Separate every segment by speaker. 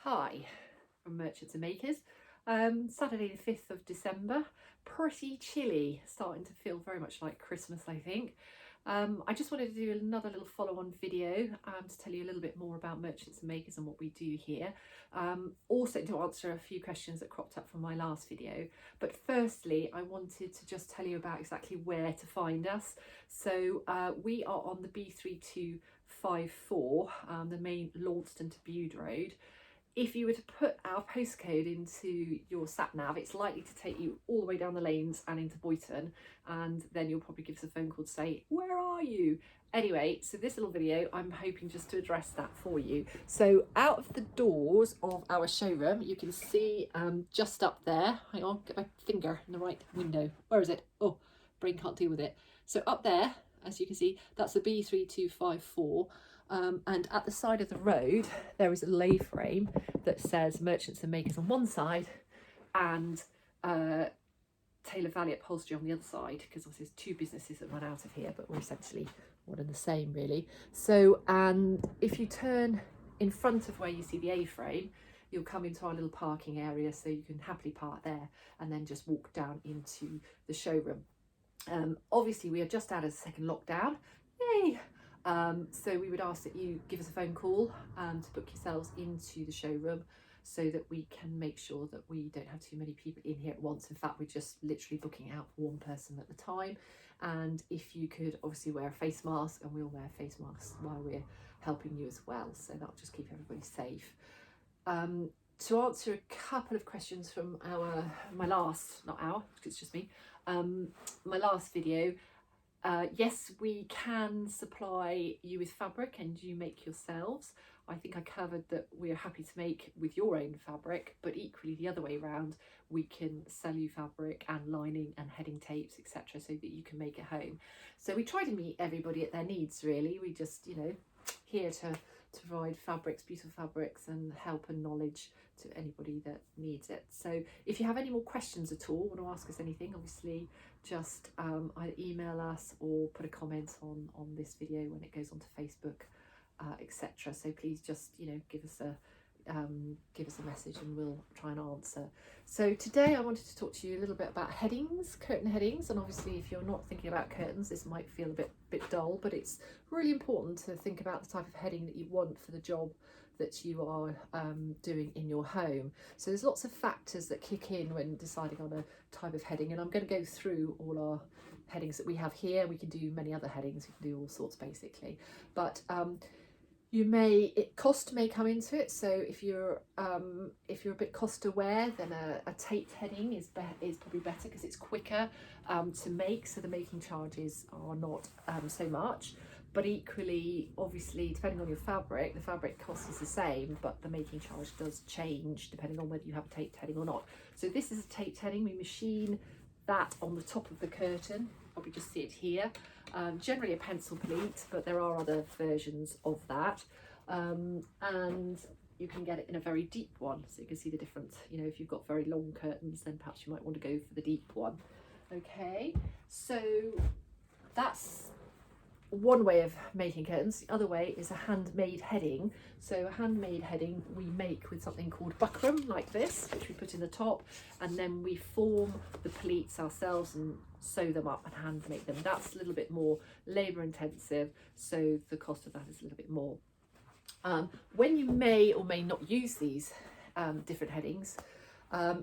Speaker 1: Hi from Merchants and Makers. Saturday the 5th of December, pretty chilly, starting to feel very much like Christmas, I think. I just wanted to do another little follow-on video to tell you a little bit more about Merchants and Makers and what we do here. Also to answer a few questions that cropped up from my last video. But firstly, I wanted to just tell you about exactly where to find us. So we are on the B3254, the main Launceston to Bude road. If you were to put our postcode into your sat nav, it's likely to take you all the way down the lanes and into Boyton, and then you'll probably give us a phone call to say, where are you? Anyway, so this little video, I'm hoping just to address that for you. So out of the doors of our showroom, you can see just up there, hang on, get my finger in the right window. Where is it? Oh, brain can't deal with it. So up there, as you can see, that's the B3254. And at the side of the road, there is a lay frame that says Merchants and Makers on one side and Taylor Valley Upholstery on the other side, because obviously there's two businesses that run out of here, but we're essentially one and the same, really. So, and if you turn in front of where you see the A-frame, you'll come into our little parking area, so you can happily park there and then just walk down into the showroom. Obviously, we are just out of the second lockdown. Yay! So we would ask that you give us a phone call to book yourselves into the showroom so that we can make sure that we don't have too many people in here at once. In fact, we're just literally booking out for one person at a time. And if you could obviously wear a face mask, and we'll wear face masks while we're helping you as well. So that'll just keep everybody safe. To answer a couple of questions from my last video, yes, we can supply you with fabric and you make yourselves. I think I covered that we're happy to make with your own fabric, but equally the other way around, we can sell you fabric and lining and heading tapes, etc., so that you can make it home. So we try to meet everybody at their needs, really. We just, here to provide fabrics, beautiful fabrics, and help and knowledge to anybody that needs it. So if you have any more questions at all, want to ask us anything, obviously just either email us or put a comment on this video when it goes onto Facebook, etc. So please just give us a message and we'll try and answer. So today I wanted to talk to you a little bit about headings, curtain headings, and obviously if you're not thinking about curtains, this might feel a bit dull, but it's really important to think about the type of heading that you want for the job that you are doing in your home. So there's lots of factors that kick in when deciding on a type of heading, and I'm going to go through all our headings that we have here. We can do many other headings, we can do all sorts basically, but cost may come into it. So if you're a bit cost aware, then a taped heading is probably better because it's quicker to make, so the making charges are not so much. But equally, obviously, depending on your fabric, the fabric cost is the same, but the making charge does change depending on whether you have a taped heading or not. So this is a taped heading. We machine that on the top of the curtain. Probably just see it here. Generally a pencil pleat, but there are other versions of that. And you can get it in a very deep one, so you can see the difference. If you've got very long curtains, then perhaps you might want to go for the deep one. Okay, so that's one way of making curtains. The other way is a handmade heading. So a handmade heading we make with something called buckram, like this, which we put in the top, and then we form the pleats ourselves and sew them up and hand make them. That's a little bit more labour intensive, so the cost of that is a little bit more. When you may or may not use these different headings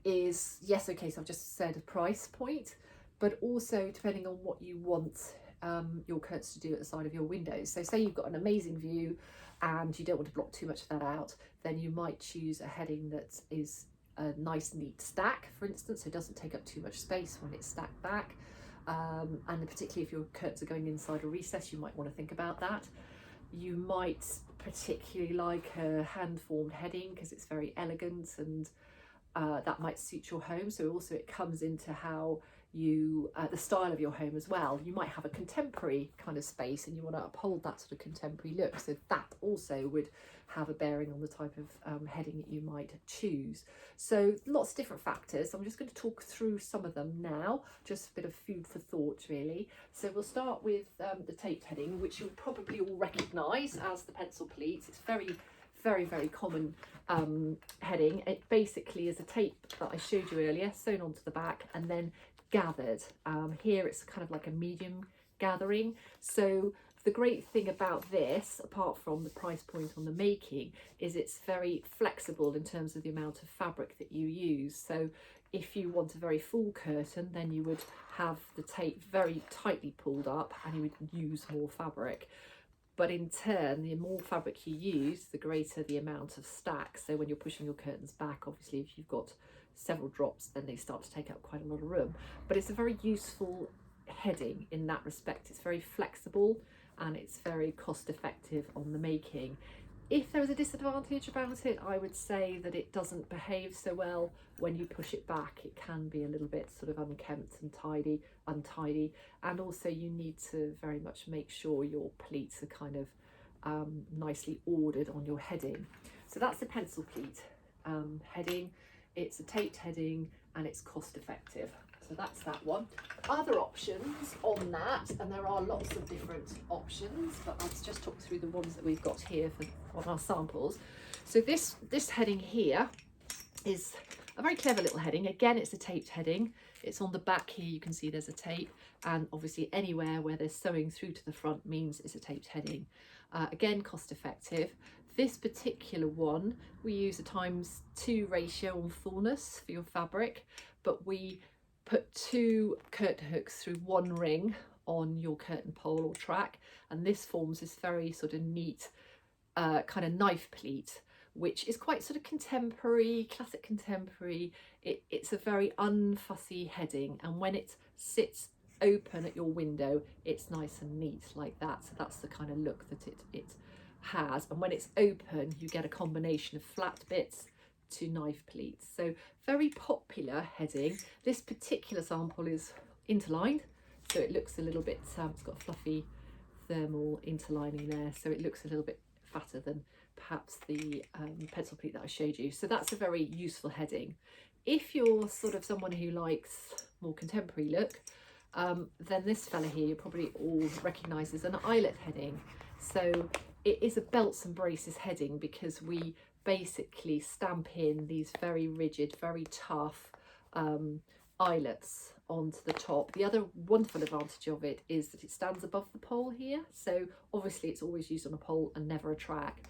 Speaker 1: is, yes, okay, so I've just said a price point, but also depending on what you want your curtains to do at the side of your windows. So say you've got an amazing view and you don't want to block too much of that out, then you might choose a heading that is a nice neat stack, for instance, so it doesn't take up too much space when it's stacked back. And particularly if your curtains are going inside a recess, you might want to think about that. You might particularly like a hand-formed heading because it's very elegant, and that might suit your home. So also it comes into how you the style of your home as well. You might have a contemporary kind of space and you want to uphold that sort of contemporary look, so that also would have a bearing on the type of heading that you might choose. So lots of different factors. I'm just going to talk through some of them now, just a bit of food for thought really. So we'll start with the taped heading, which you'll probably all recognise as the pencil pleats. It's very very, very common heading. It basically is a tape that I showed you earlier, sewn onto the back and then gathered. Here it's kind of like a medium gathering. So the great thing about this, apart from the price point on the making, is it's very flexible in terms of the amount of fabric that you use. So if you want a very full curtain, then you would have the tape very tightly pulled up and you would use more fabric. But in turn, the more fabric you use, the greater the amount of stack. So when you're pushing your curtains back, obviously if you've got several drops, then they start to take up quite a lot of room. But it's a very useful heading in that respect. It's very flexible and it's very cost effective on the making. If there was a disadvantage about it, I would say that it doesn't behave so well when you push it back. It can be a little bit sort of unkempt and untidy, and also you need to very much make sure your pleats are kind of nicely ordered on your heading. So that's the pencil pleat heading. It's a taped heading and it's cost effective. So that's that one. Other options on that, and there are lots of different options, but let's just talk through the ones that we've got here on our samples. So this heading here is a very clever little heading. Again, it's a taped heading. It's on the back here, you can see there's a tape, and obviously anywhere where there's sewing through to the front means it's a taped heading. Again, cost effective. This particular one, we use a ×2 ratio on fullness for your fabric, but we put 2 curtain hooks through 1 ring on your curtain pole or track, and this forms this very sort of neat kind of knife pleat, which is quite sort of contemporary, classic contemporary. It's a very unfussy heading, and when it sits open at your window, it's nice and neat like that. So that's the kind of look that it has. And when it's open, you get a combination of flat bits to knife pleats. So very popular heading. This particular sample is interlined, so it looks a little bit, it's got a fluffy thermal interlining there, so it looks a little bit fatter than perhaps the pencil pleat that I showed you. So that's a very useful heading. If you're sort of someone who likes more contemporary look, then this fella here you probably all recognise as an eyelet heading. So it is a belts and braces heading because we basically stamp in these very rigid, very tough eyelets onto the top. The other wonderful advantage of it is that it stands above the pole here, so obviously it's always used on a pole and never a track.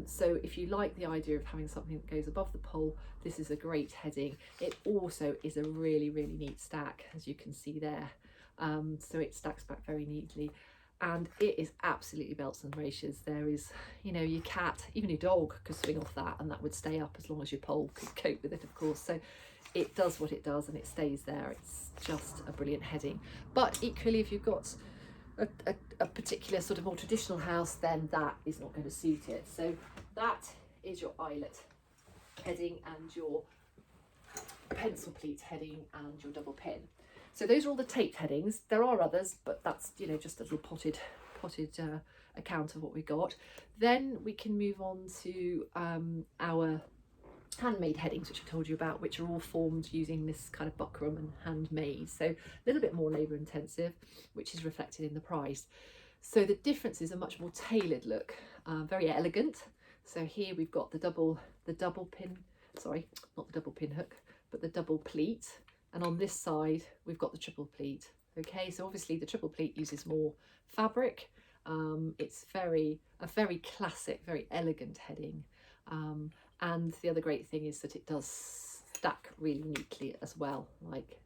Speaker 1: So if you like the idea of having something that goes above the pole, this is a great heading. It also is a really, really neat stack, as you can see there. So it stacks back very neatly, and it is absolutely belts and braces. There is, you know, your cat, even your dog could swing off that and that would stay up as long as your pole could cope with it, of course. So it does what it does and it stays there. It's just a brilliant heading. But equally, if you've got a particular sort of more traditional house, then that is not going to suit it. So that is your eyelet heading and your pencil pleat heading and your double pin. So those are all the taped headings. There are others, but that's, you know, just a little potted account of what we got. Then we can move on to our handmade headings, which I told you about, which are all formed using this kind of buckram and handmade. So a little bit more labour intensive, which is reflected in the price. So the difference is a much more tailored look, very elegant. So here we've got the double pin, sorry, not the double pin hook, but the double pleat. And on this side, we've got the triple pleat. Okay, so obviously the triple pleat uses more fabric. It's a very classic, very elegant heading. And the other great thing is that it does stack really neatly as well, like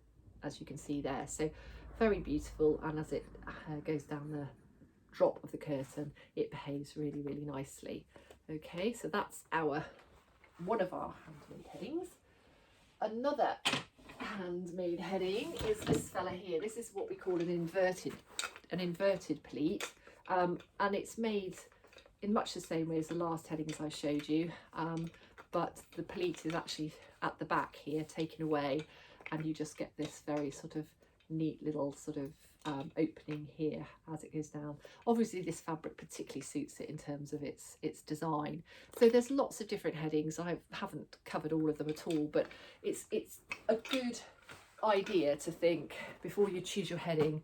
Speaker 1: as you can see there. So very beautiful, and as it goes down the drop of the curtain, it behaves really, really nicely. Okay, so that's one of our handmade headings. Another handmade heading is this fella here. This is what we call an inverted pleat, and it's made in much the same way as the last headings I showed you, but the pleat is actually at the back here, taken away, and you just get this very sort of neat little sort of opening here as it goes down. Obviously this fabric particularly suits it in terms of its design. So there's lots of different headings. I haven't covered all of them at all, but it's a good idea to think before you choose your heading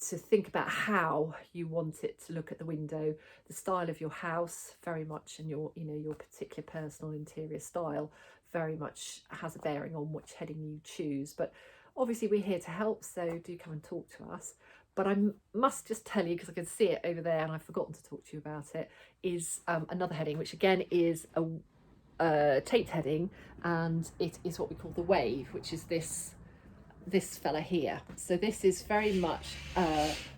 Speaker 1: to think about how you want it to look at the window, the style of your house very much, and your, you know, your particular personal interior style very much has a bearing on which heading you choose. But obviously we're here to help, so do come and talk to us. But I must just tell you, because I can see it over there and I've forgotten to talk to you about it, is another heading, which again is a taped heading, and it is what we call the wave, which is this fella here. So this is very much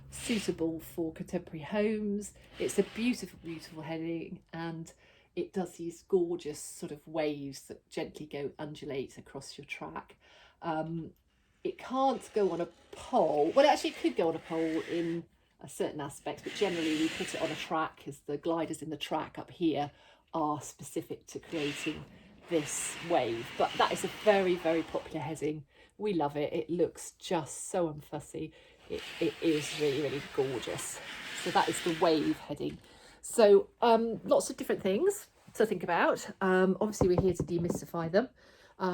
Speaker 1: suitable for contemporary homes. It's a beautiful, beautiful heading, and it does these gorgeous sort of waves that gently undulate across your track. It can't go on a pole. Well, actually it could go on a pole in a certain aspects, but generally we put it on a track, as the gliders in the track up here are specific to creating this wave. But that is a very, very popular heading. We love it. It looks just so unfussy. It is really, really gorgeous. So that is the wave heading. So lots of different things to think about. Obviously we're here to demystify them.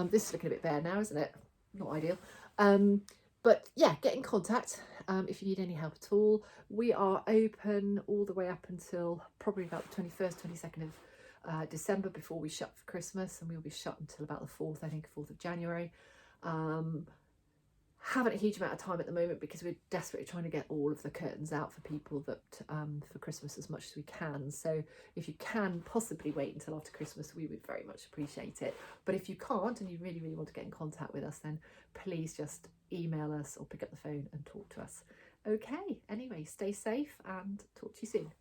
Speaker 1: This is looking a bit bare now, isn't it? Not ideal. But yeah, get in contact if you need any help at all. We are open all the way up until probably about the 21st, 22nd of December, before we shut for Christmas, and we'll be shut until about the 4th, I think, 4th of January. Haven't a huge amount of time at the moment because we're desperately trying to get all of the curtains out for people that for Christmas as much as we can. So if you can possibly wait until after Christmas, we would very much appreciate it. But if you can't and you really, really want to get in contact with us, then please just email us or pick up the phone and talk to us. Okay, anyway, stay safe and talk to you soon.